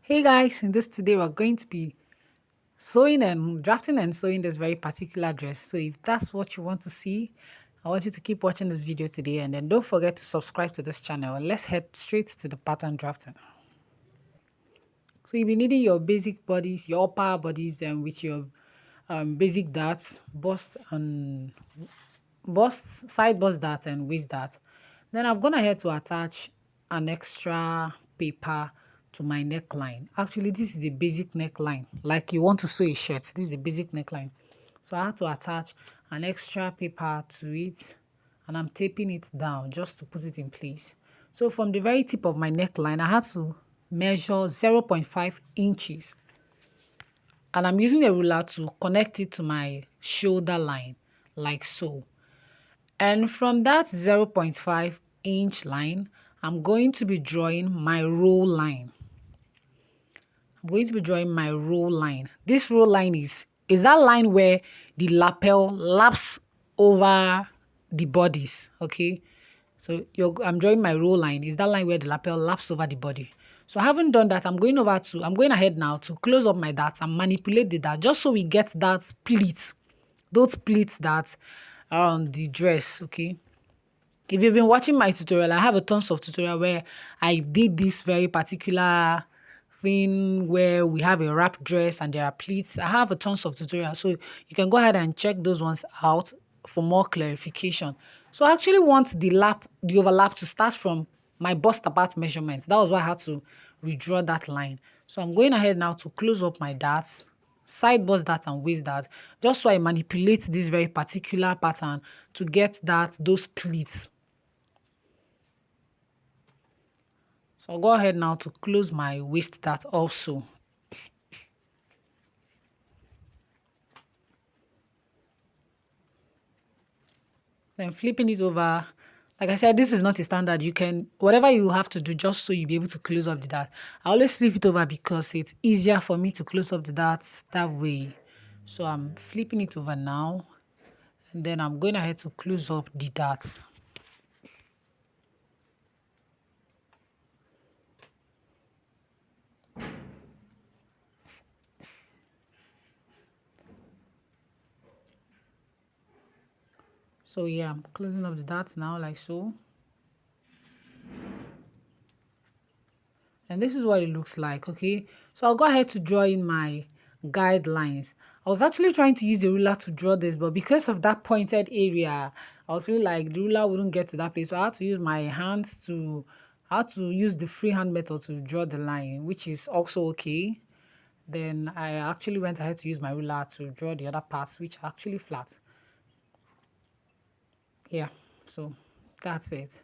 Hey guys, in this today we're going to be sewing and drafting and sewing this very particular dress. So if that's what you want to see, I want you to keep watching this video today and then don't forget to subscribe to this channel. Let's head straight to the pattern drafting. So you'll be needing your basic bodies, your upper bodies and with your basic darts, side bust dart and waist dart. Then I've gone ahead to attach an extra paper to my neckline. Actually, this is a basic neckline. Like you want to sew a shirt, this is a basic neckline. So I had to attach an extra paper to it and I'm taping it down just to put it in place. So from the very tip of my neckline, I had to measure 0.5 inches and I'm using a ruler to connect it to my shoulder line like so. And from that 0.5 inch line, I'm going to be drawing my roll line. I'm going to be drawing my roll line. This roll line is that line where the lapel laps over the bodies, okay? So I'm drawing my roll line. Is that line where the lapel laps over the body. So I haven't done that. I'm going ahead now to close up my darts and manipulate the dart just so we get that pleats. Those pleats that are on the dress, okay? If you've been watching my tutorial, I have a tons of tutorial where I did this very particular thing where we have a wrap dress and there are pleats. I have a tons of tutorials, so you can go ahead and check those ones out for more clarification. So I actually want the overlap to start from my bust apart measurements. That was why I had to redraw that line. So I'm going ahead now to close up my darts, side bust dart and waist dart, just so I manipulate this very particular pattern to get those pleats. So I'll go ahead now to close my waist dart also. Then flipping it over. Like I said, this is not a standard. You can, whatever you have to do just so you'll be able to close up the dart. I always flip it over because it's easier for me to close up the darts that way. So I'm flipping it over now. And then I'm going ahead to close up the darts. So yeah, I'm closing up the darts now like so. And this is what it looks like, okay? So I'll go ahead to draw in my guidelines. I was actually trying to use a ruler to draw this, but because of that pointed area, I was feeling like the ruler wouldn't get to that place. So I had to use my hands I had to use the freehand method to draw the line, which is also okay. Then I actually went ahead to use my ruler to draw the other parts, which are actually flat. Yeah, so that's it.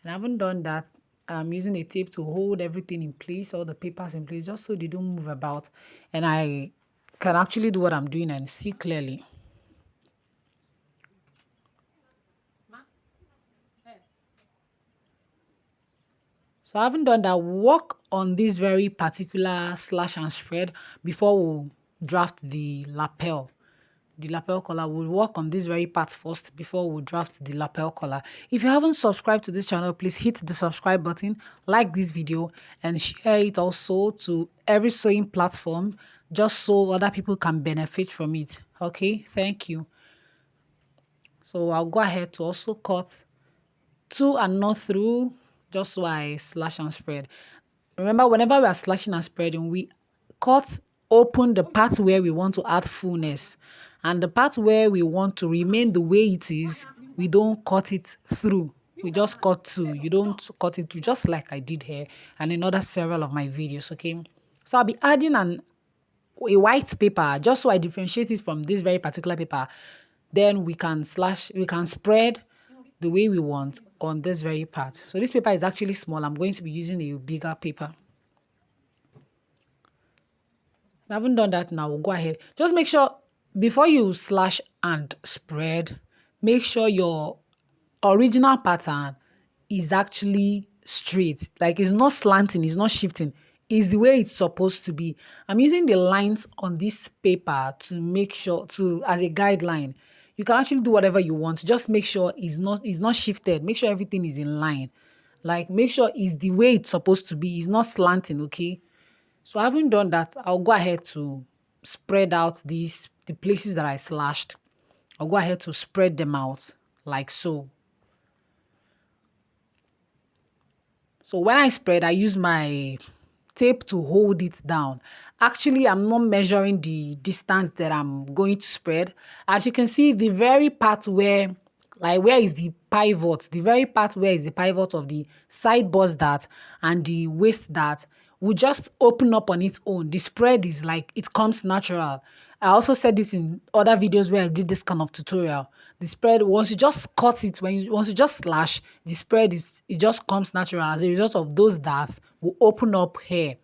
And I haven't done that. I'm using a tape to hold everything in place, all the papers in place, just so they don't move about. And I can actually do what I'm doing and see clearly. So I haven't done that. Work on this very particular slash and spread before we draft the lapel. The lapel collar. We'll work on this very part first before we draft the lapel collar. If you haven't subscribed to this channel, please hit the subscribe button, like this video, and share it also to every sewing platform just so other people can benefit from it. Okay, thank you. So I'll go ahead to also cut to and not through, just so I slash and spread. Remember, whenever we are slashing and spreading, we cut open the part where we want to add fullness, and the part where we want to remain the way it is, we don't cut it through. We just cut to. You don't cut it through, just like I did here and in other several of my videos, okay? So I'll be adding a white paper just so I differentiate it from this very particular paper. Then we can spread the way we want on this very part. So this paper is actually small. I'm going to be using a bigger paper. I haven't done that now. We'll go ahead. Just make sure before you slash and spread, make sure your original pattern is actually straight. Like it's not slanting, it's not shifting. It's the way it's supposed to be. I'm using the lines on this paper to make sure as a guideline. You can actually do whatever you want. Just make sure it's not shifted. Make sure everything is in line. Like make sure it's the way it's supposed to be. It's not slanting, okay? So having done that, I'll go ahead to spread out the places that I slashed. I'll go ahead to spread them out like so. So when I spread, I use my tape to hold it down. Actually, I'm not measuring the distance that I'm going to spread. As you can see, the very part where, like where is the pivot, the very part where is the pivot of the side bust dart and the waist dart will just open up on its own. The spread is like, it comes natural. I also said this in other videos where I did this kind of tutorial. The spread, once you just cut it, once you just slash, the spread it just comes natural. As a result of those darts will open up here.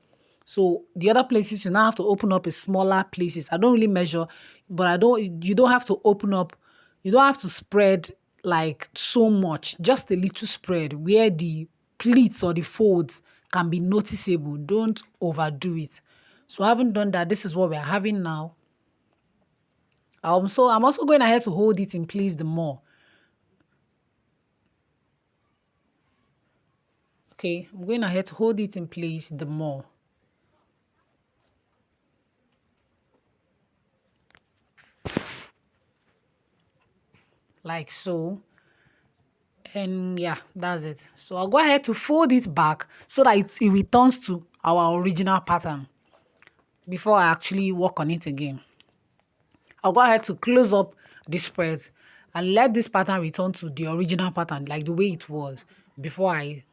So the other places you now have to open up is smaller places. I don't really measure, but you don't have to open up, you don't have to spread like so much, just a little spread where the pleats or the folds can be noticeable. Don't overdo it. So having done that, this is what we're having now. So I'm also going ahead to hold it in place the more. Okay, I'm going ahead to hold it in place the more. Like so. And yeah, that's it. So I'll go ahead to fold it back so that it returns to our original pattern before I actually work on it again. I'll go ahead to close up the spreads and let this pattern return to the original pattern, like the way it was before I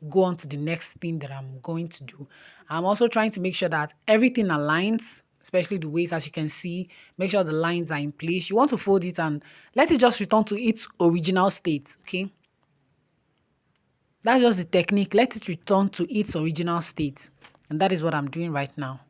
go on to the next thing that I'm going to do. I'm also trying to make sure that everything aligns, especially the waist. As you can see, make sure the lines are in place. You want to fold it and let it just return to its original state, okay? That's just the technique. Let it return to its original state. And that is what I'm doing right now.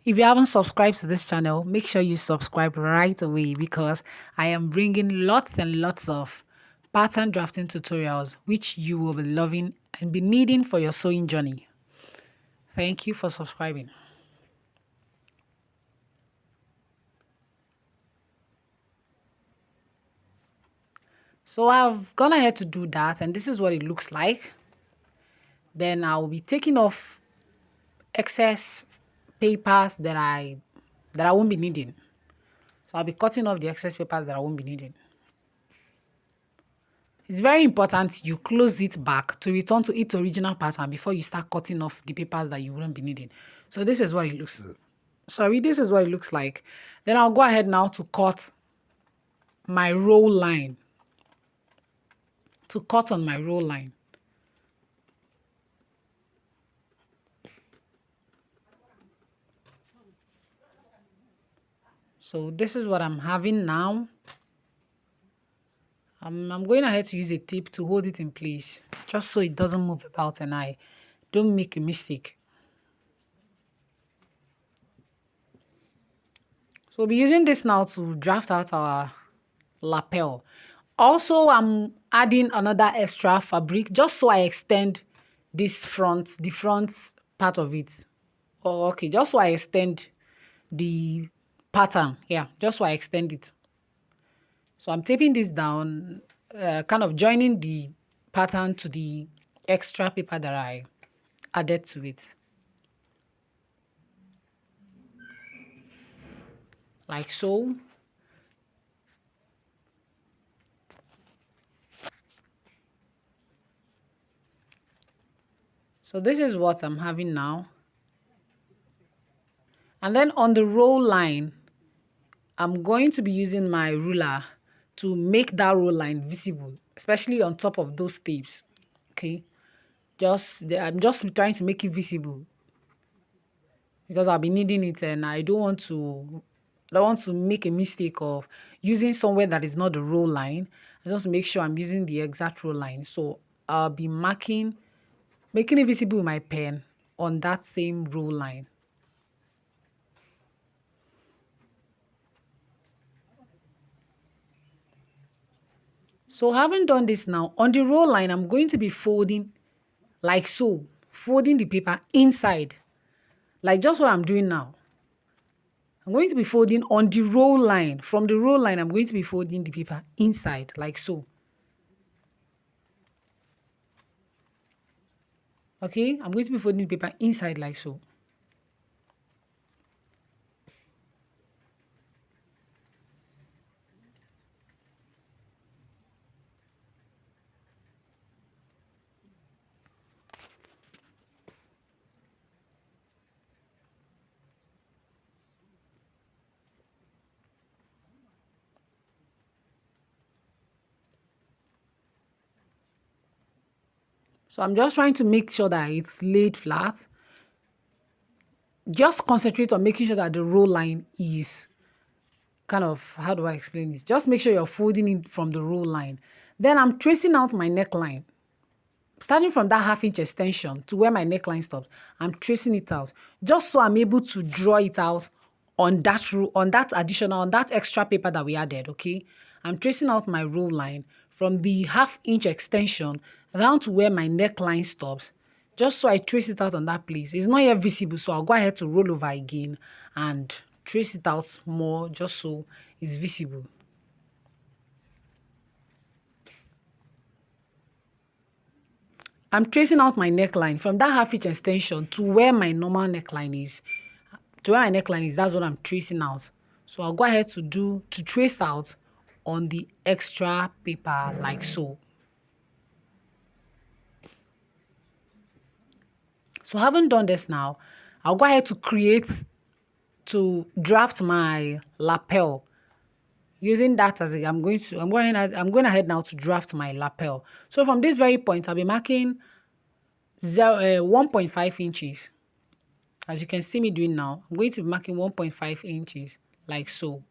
If you haven't subscribed to this channel, make sure you subscribe right away because I am bringing lots and lots of pattern drafting tutorials which you will be loving and be needing for your sewing journey. Thank you for subscribing. So I've gone ahead to do that, and this is what it looks like. Then I'll be taking off excess papers that I won't be needing. So I'll be cutting off the excess papers that I won't be needing. It's very important you close it back to return to its original pattern before you start cutting off the papers that you wouldn't be needing. So this is what it looks like. Sorry, this is what it looks like. Then I'll go ahead now to cut my roll line. To cut on my roll line. So this is what I'm having now. I'm going ahead to use a tip to hold it in place, just so it doesn't move about and I don't make a mistake. So we'll be using this now to draft out our lapel. Also, I'm adding another extra fabric just so I extend the front part of it. Oh, okay, just so I extend the pattern. Yeah, just so I extend it. So I'm taping this down, kind of joining the pattern to the extra paper that I added to it. Like so. So this is what I'm having now. And then on the roll line, I'm going to be using my ruler to make that roll line visible, especially on top of those tapes. Okay, I'm just trying to make it visible because I'll be needing it, and I don't want to make a mistake of using somewhere that is not the roll line. I just make sure I'm using the exact roll line. So I'll be making it visible with my pen on that same roll line. So having done this now, on the roll line, I'm going to be folding like so, folding the paper inside, like just what I'm doing now. I'm going to be folding on the roll line. From the roll line, I'm going to be folding the paper inside, like so. Okay, I'm going to be folding the paper inside like so. So I'm just trying to make sure that it's laid flat. Just concentrate on making sure that the row line is kind of, how do I explain this? Just make sure you're folding it from the row line. Then I'm tracing out my neckline. Starting from that half-inch extension to where my neckline stops, I'm tracing it out. Just so I'm able to draw it out on that on that extra paper that we added, okay? I'm tracing out my row line from the half-inch extension down to where my neckline stops, just so I trace it out on that place. It's not yet visible, so I'll go ahead to roll over again and trace it out more just so it's visible. I'm tracing out my neckline from that half-inch extension to where my normal neckline is. To where my neckline is, that's what I'm tracing out. So I'll go ahead to trace out on the extra paper like so. So having done this now, I'll go ahead to draft my lapel. Using that as I'm going ahead now to draft my lapel. So from this very point, I'll be marking 1.5 inches. As you can see me doing now, I'm going to be marking 1.5 inches like so.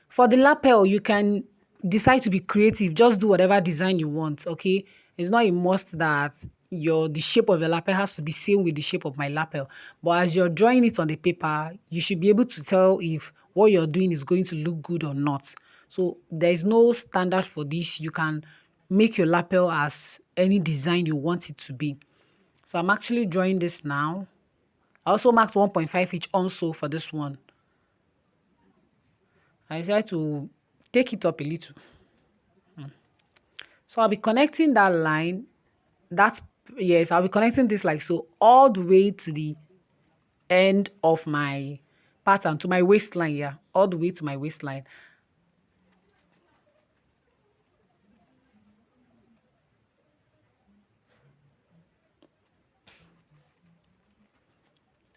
For the lapel, you can decide to be creative. Just do whatever design you want, okay? It's not a must that the shape of your lapel has to be same with the shape of my lapel. But as you're drawing it on the paper, you should be able to tell if what you're doing is going to look good or not. So there is no standard for this. You can make your lapel as any design you want it to be. So I'm actually drawing this now. I also marked 1.5 inch also for this one. I decided to take it up a little. So I'll be connecting that line. Yes, I'll be connecting this like so all the way to the end of my pattern, to my waistline, yeah, all the way to my waistline.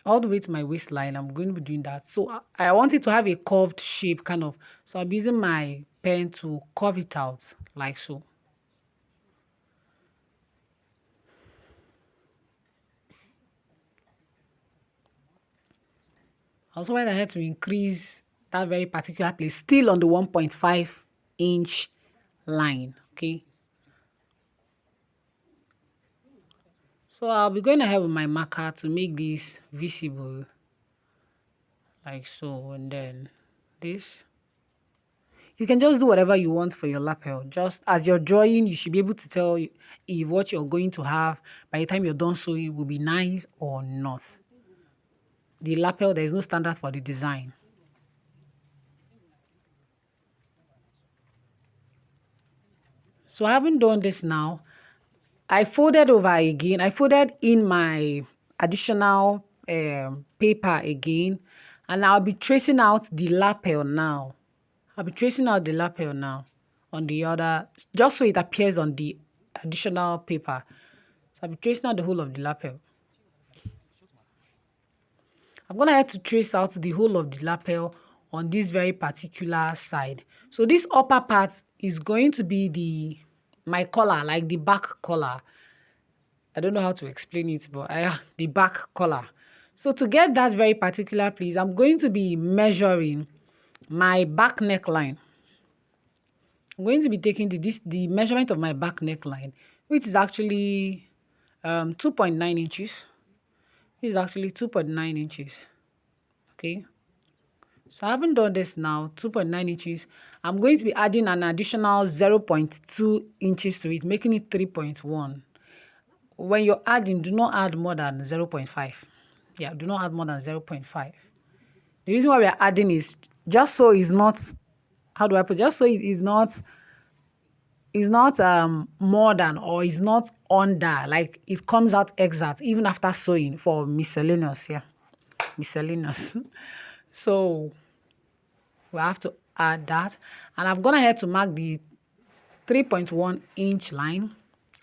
All the way to my waistline, I'm going to be doing that. So I want it to have a curved shape, kind of. So I'm using my pen to curve it out like so. I also went ahead to increase that very particular place, still on the 1.5 inch line, okay? So I'll be going ahead with my marker to make this visible, like so, and then this. You can just do whatever you want for your lapel. Just as you're drawing, you should be able to tell if what you're going to have by the time you're done sewing will be nice or not. The lapel, there is no standard for the design. So having done this now, I folded over again. I folded in my additional paper again, and I'll be tracing out the lapel now. I'll be tracing out the lapel now on the other, just so it appears on the additional paper. So I'll be tracing out the whole of the lapel. I'm going to have to trace out the whole of the lapel on this very particular side. So this upper part is going to be my collar, like the back collar. I don't know how to explain it, but the back collar. So to get that very particular place, I'm going to be measuring my back neckline. I'm going to be taking the measurement of my back neckline, which is actually 2.9 inches. This is actually 2.9 inches. Okay. So I haven't done this now, 2.9 inches. I'm going to be adding an additional 0.2 inches to it, making it 3.1. When you're adding, do not add more than 0.5. Yeah, do not add more than 0.5. The reason why we are adding is just so it's not, how do I put it? Just so it is not It's not more than or it's not under. Like it comes out exact even after sewing for miscellaneous. Yeah, miscellaneous. So we have to add that. And I've gone ahead to mark the 3.1 inch line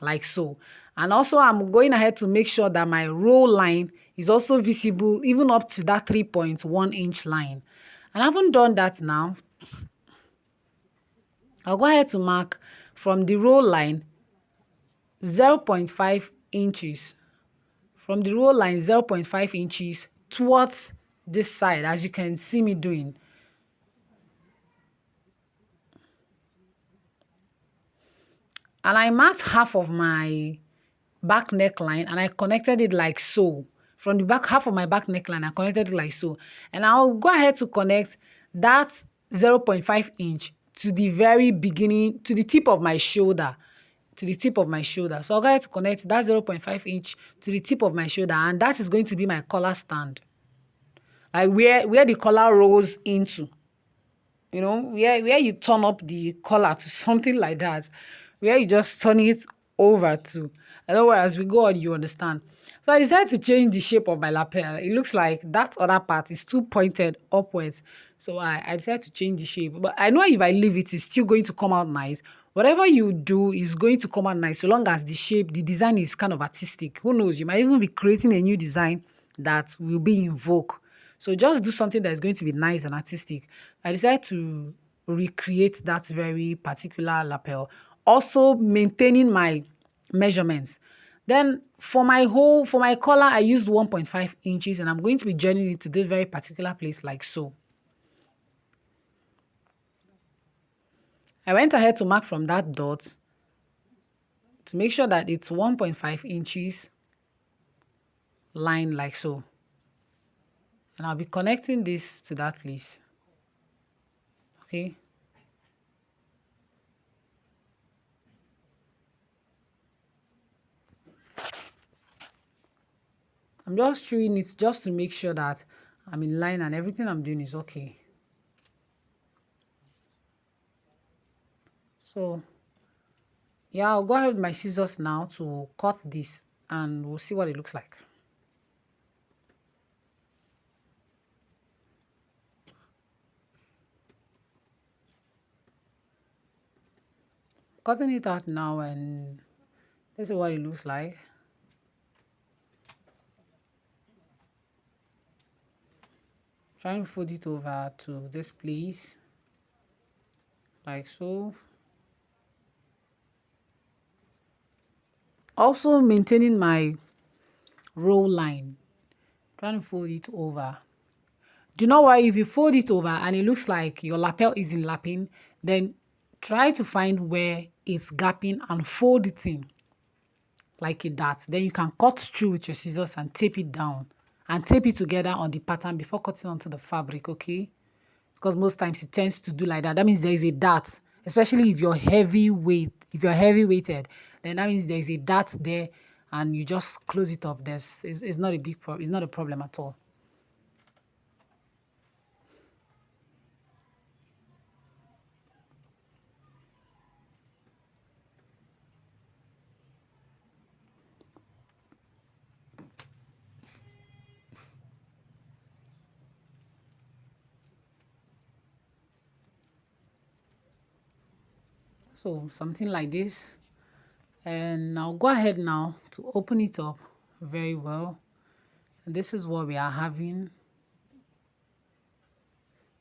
like so. And also I'm going ahead to make sure that my row line is also visible even up to that 3.1 inch line. And I haven't done that now. I'll go ahead to mark from the row line 0.5 inches. From the row line 0.5 inches towards this side, as you can see me doing. And I marked half of my back neckline and I connected it like so. From the back half of my back neckline, I connected it like so. And I'll go ahead to connect that 0.5 inch to the very beginning, to the tip of my shoulder. To the tip of my shoulder. So I'll go ahead to connect that 0.5 inch to the tip of my shoulder, and that is going to be my collar stand. Like where the collar rolls into. You know, where you turn up the collar to something like that, where you just turn it over to. I know where as we go on, you understand. So I decided to change the shape of my lapel. It looks like that other part is too pointed upwards. So I decided to change the shape. But I know if I leave it, it's still going to come out nice. Whatever you do is going to come out nice so long as the shape, the design is kind of artistic. Who knows? You might even be creating a new design that will be in vogue. So just do something that is going to be nice and artistic. I decided to recreate that very particular lapel, also maintaining my measurements. Then for my collar, I used 1.5 inches and I'm going to be joining it to this very particular place like so. I went ahead to mark from that dot to make sure that it's 1.5 inches line like so. And I'll be connecting this to that place. Okay. I'm just doing it just to make sure that I'm in line and everything I'm doing is okay. So yeah, I'll go ahead with my scissors now to cut this and we'll see what it looks like. Cutting it out now and this is what it looks like. Trying to fold it over to this place like so. Also maintaining my row line. Trying to fold it over. Do you know why? If you fold it over and it looks like your lapel isn't lapping, then try to find where it's gapping and fold it in like that. Then you can cut through with your scissors and tape it down and tape it together on the pattern before cutting onto the fabric, okay? Because most times it tends to do like that. That means there is a dart, especially if you're heavy weighted, then that means there is a dart there and you just close it up. It's not a big problem. It's not a problem at all. So something like this. And I'll go ahead now to open it up very well. And this is what we are having.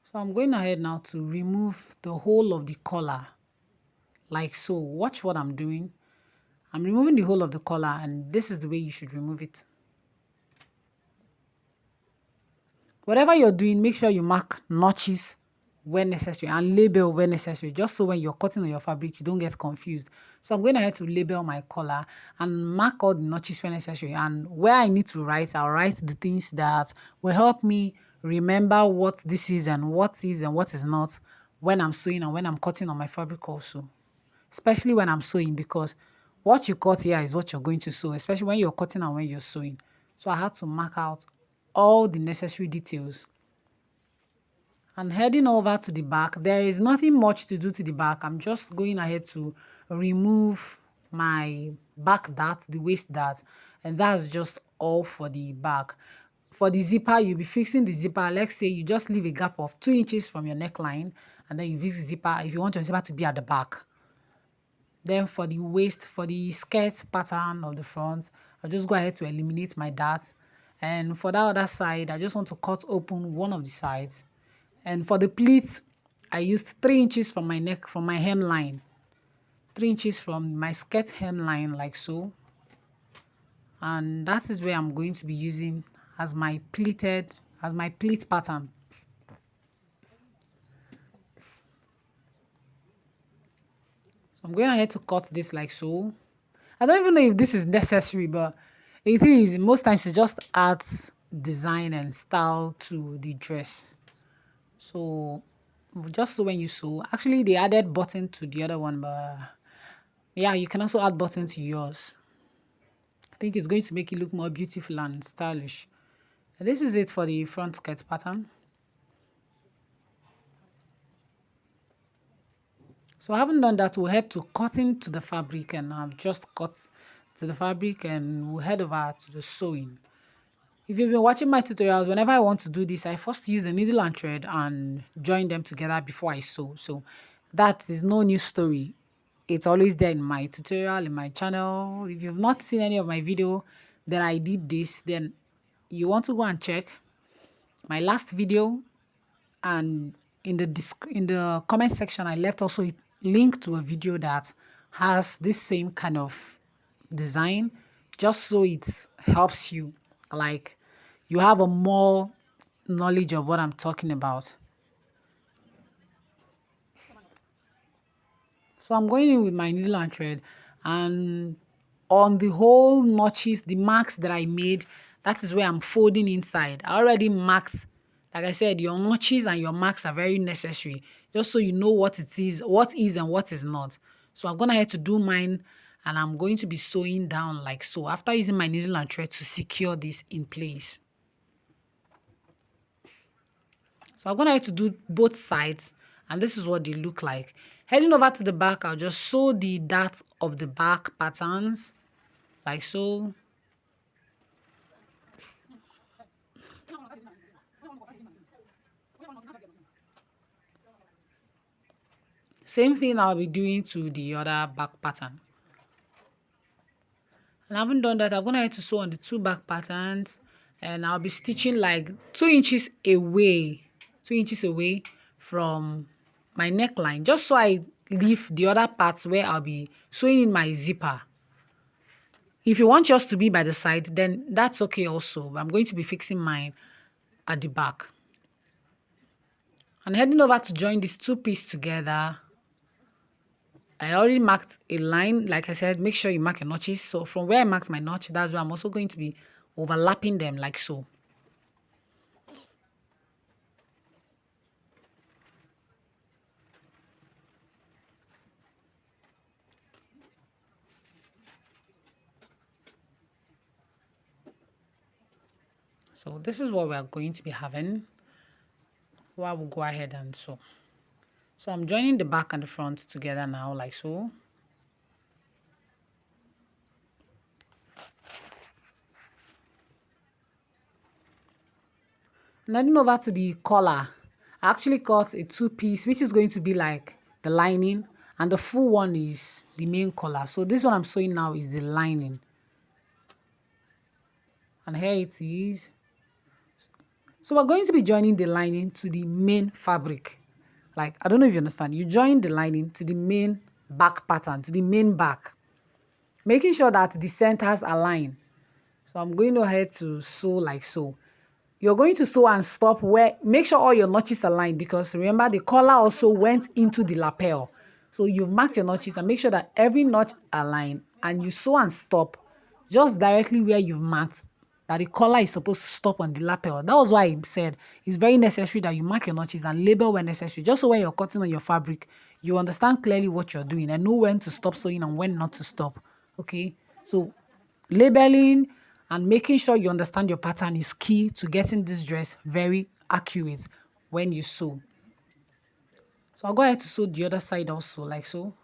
So I'm going ahead now to remove the whole of the collar like so. Watch what I'm doing. I'm removing the whole of the collar and this is the way you should remove it. Whatever you're doing, make sure you mark notches when necessary and label when necessary, just so when you're cutting on your fabric, you don't get confused. So I'm going ahead to label my collar and mark all the notches when necessary. And where I need to write, I'll write the things that will help me remember what this is and what is not when I'm sewing and when I'm cutting on my fabric also. Especially when I'm sewing, because what you cut here is what you're going to sew, especially when you're cutting and when you're sewing. So I had to mark out all the necessary details And heading over to the back, there is nothing much to do to the back. I'm just going ahead to remove my back dart, the waist dart, and that's just all for the back. For the zipper, you'll be fixing the zipper. Let's say you just leave a gap of 2 inches from your neckline, and then you fix the zipper if you want your zipper to be at the back. Then for the waist, for the skirt pattern of the front, I'll just go ahead to eliminate my dart. And for that other side, I just want to cut open one of the sides. And for the pleats, I used 3 inches from my neck, from my hemline. 3 inches from my skirt hemline, like so. And that is where I'm going to be using as my pleat pattern. So I'm going ahead to cut this like so. I don't even know if this is necessary, but the thing is, most times it just adds design and style to the dress. So just so when you sew, actually they added button to the other one, but yeah, you can also add button to yours. I think it's going to make it look more beautiful and stylish. And this is it for the front skirt pattern. So I haven't done that. We'll head to cutting to the fabric, and I've just cut to the fabric, and we'll head over to the sewing. If you've been watching my tutorials, whenever I want to do this, I first use a needle and thread and join them together before I sew. So that is no new story. It's always there in my tutorial, in my channel. If you've not seen any of my video that I did this, then you want to go and check my last video, and in the comment section I left also a link to a video that has this same kind of design, just so it helps you, like you have a more knowledge of what I'm talking about. So I'm going in with my needle and thread, and on the whole notches, the marks that I made, that is where I'm folding inside. I already marked, like I said, your notches and your marks are very necessary, just so you know what it is, what is and what is not. So I'm gonna have to do mine, and I'm going to be sewing down like so after using my needle and thread to secure this in place. So I'm gonna have to do both sides, and this is what they look like. Heading over to the back, I'll just sew the darts of the back patterns like so. Same thing I'll be doing to the other back pattern. And I haven't done that. I'm gonna have to sew on the 2 back patterns, and I'll be stitching like 2 inches away, 2 inches away from my neckline, just so I leave the other parts where I'll be sewing in my zipper. If you want yours to be by the side, then that's okay also. But I'm going to be fixing mine at the back. And heading over to join these 2 pieces together. I already marked a line. Like I said, make sure you mark your notches. So from where I marked my notch, that's where I'm also going to be overlapping them like so. So this is what we are going to be having while we go ahead and sew. So I'm joining the back and the front together now like so. And then over to the collar. I actually cut a 2-piece, which is going to be like the lining, and the full one is the main collar. So this one I'm sewing now is the lining. And here it is. So we're going to be joining the lining to the main fabric. Like, I don't know if you understand. You join the lining to the main back pattern, to the main back, making sure that the centers align. So I'm going ahead to sew like so. You're going to sew and stop where, make sure all your notches align, because remember the collar also went into the lapel. So you've marked your notches and make sure that every notch align, and you sew and stop just directly where you've marked that the collar is supposed to stop on the lapel. That was why I said it's very necessary that you mark your notches and label when necessary, just so when you're cutting on your fabric, you understand clearly what you're doing and know when to stop sewing and when not to stop. Okay, so labeling and making sure you understand your pattern is key to getting this dress very accurate when you sew. So I'll go ahead to sew the other side also, like so.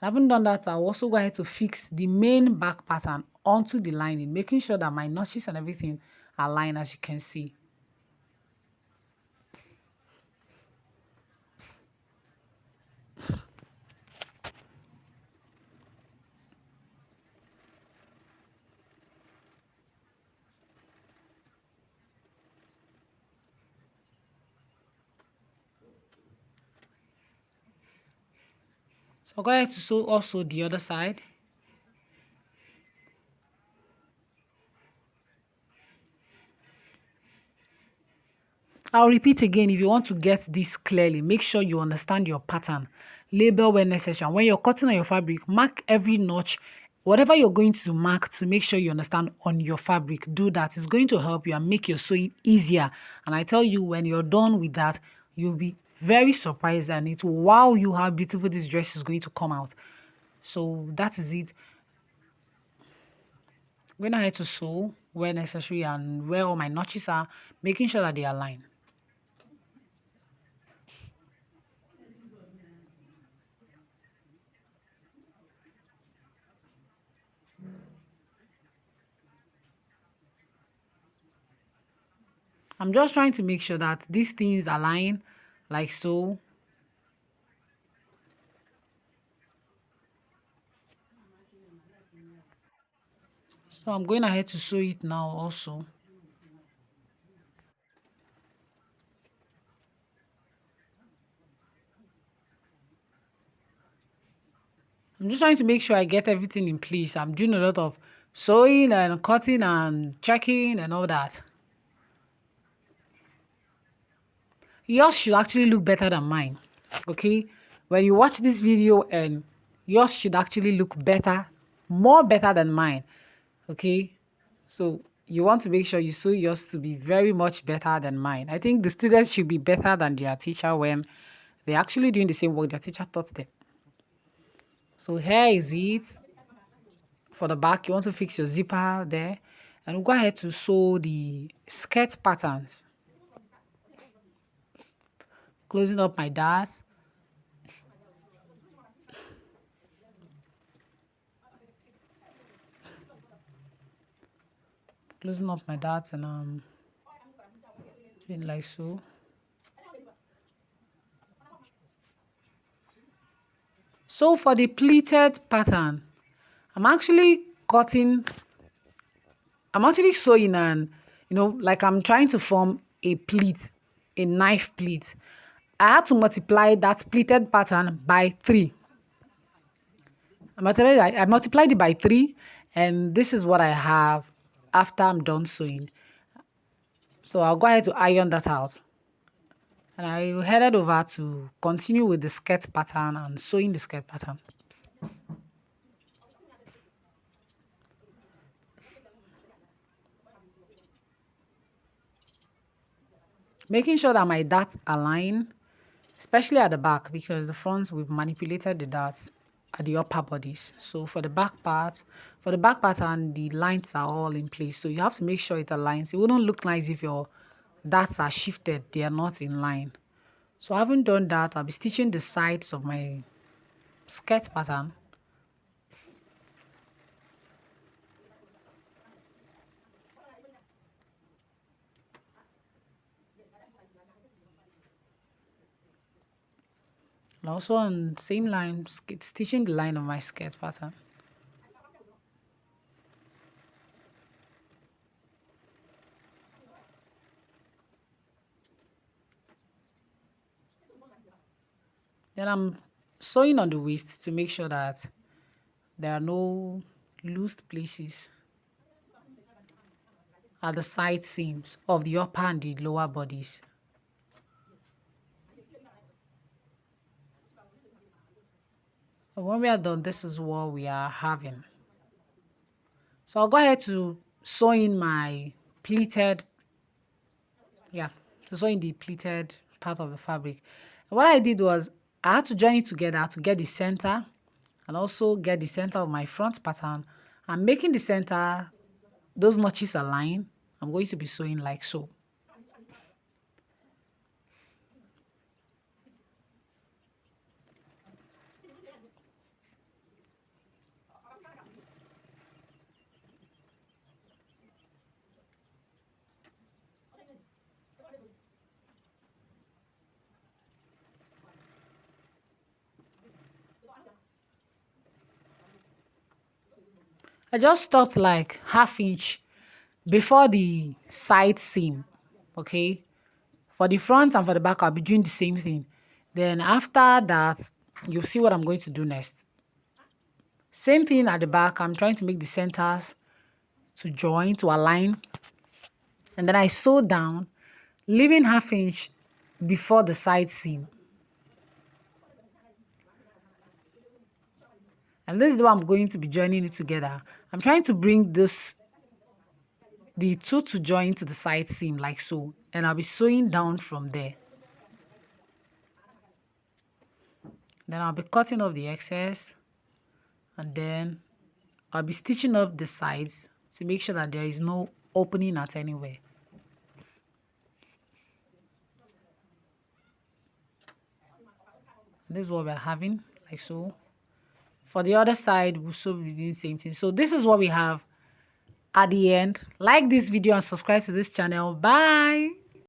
I haven't done that. I'll also go ahead to fix the main back pattern onto the lining, making sure that my notches and everything align, as you can see. So I'll go ahead to sew also the other side. I'll repeat again, if you want to get this clearly, make sure you understand your pattern. Label when necessary. And when you're cutting on your fabric, mark every notch. Whatever you're going to mark to make sure you understand on your fabric, do that. It's going to help you and make your sewing easier. And I tell you, when you're done with that, you'll be very surprised and it will wow you how beautiful this dress is going to come out. So that is it. When I had to sew where necessary and where all my notches are, making sure that they align. I'm just trying to make sure that these things align like so. So I'm going ahead to sew it now also. I'm just trying to make sure I get everything in place. I'm doing a lot of sewing and cutting and checking and all that. Yours should actually look better than mine. Okay? When you watch this video and yours should actually look better, more better than mine. Okay? So you want to make sure you sew yours to be very much better than mine. I think the students should be better than their teacher when they're actually doing the same work their teacher taught them. So here is it for the back. You want to fix your zipper there. And we'll go ahead to sew the skirt patterns. Closing up my darts. Closing up my darts and doing like so. So for the pleated pattern, I'm actually cutting, I'm actually sewing and, like I'm trying to form a pleat, a knife pleat. I had to multiply that pleated pattern by 3. I multiplied it by 3, and this is what I have after I'm done sewing. So I'll go ahead to iron that out. And I headed over to continue with the skirt pattern and sewing the skirt pattern. Making sure that my darts align, especially at the back, because the fronts we've manipulated the darts at the upper bodies. So for the back part, for the back pattern, the lines are all in place. So you have to make sure it aligns. It wouldn't look nice if your darts are shifted, they are not in line. So I haven't done that. I'll be stitching the sides of my skirt pattern. And also on the same line, stitching the line of my skirt pattern. Then I'm sewing on the waist to make sure that there are no loose places at the side seams of the upper and the lower bodies. And when we are done, this is what we are having. So I'll go ahead to sew in my pleated, to sew in the pleated part of the fabric. And what I did was I had to join it together to get the center and also get the center of my front pattern. I'm making the center, those notches align. I'm going to be sewing like so. I just stopped like half inch before the side seam. Okay, for the front and for the back, I'll be doing the same thing. Then after that, you'll see what I'm going to do next. Same thing at the back. I'm trying to make the centers to join, to align. And then I sew down, leaving half inch before the side seam. And this is what I'm going to be joining it together. I'm trying to bring the two to join to the side seam like so. And I'll be sewing down from there. Then I'll be cutting off the excess. And then I'll be stitching up the sides to make sure that there is no opening at anywhere. This is what we're having, like so. For the other side, we'll still be doing the same thing. So this is what we have at the end. Like this video and subscribe to this channel. Bye.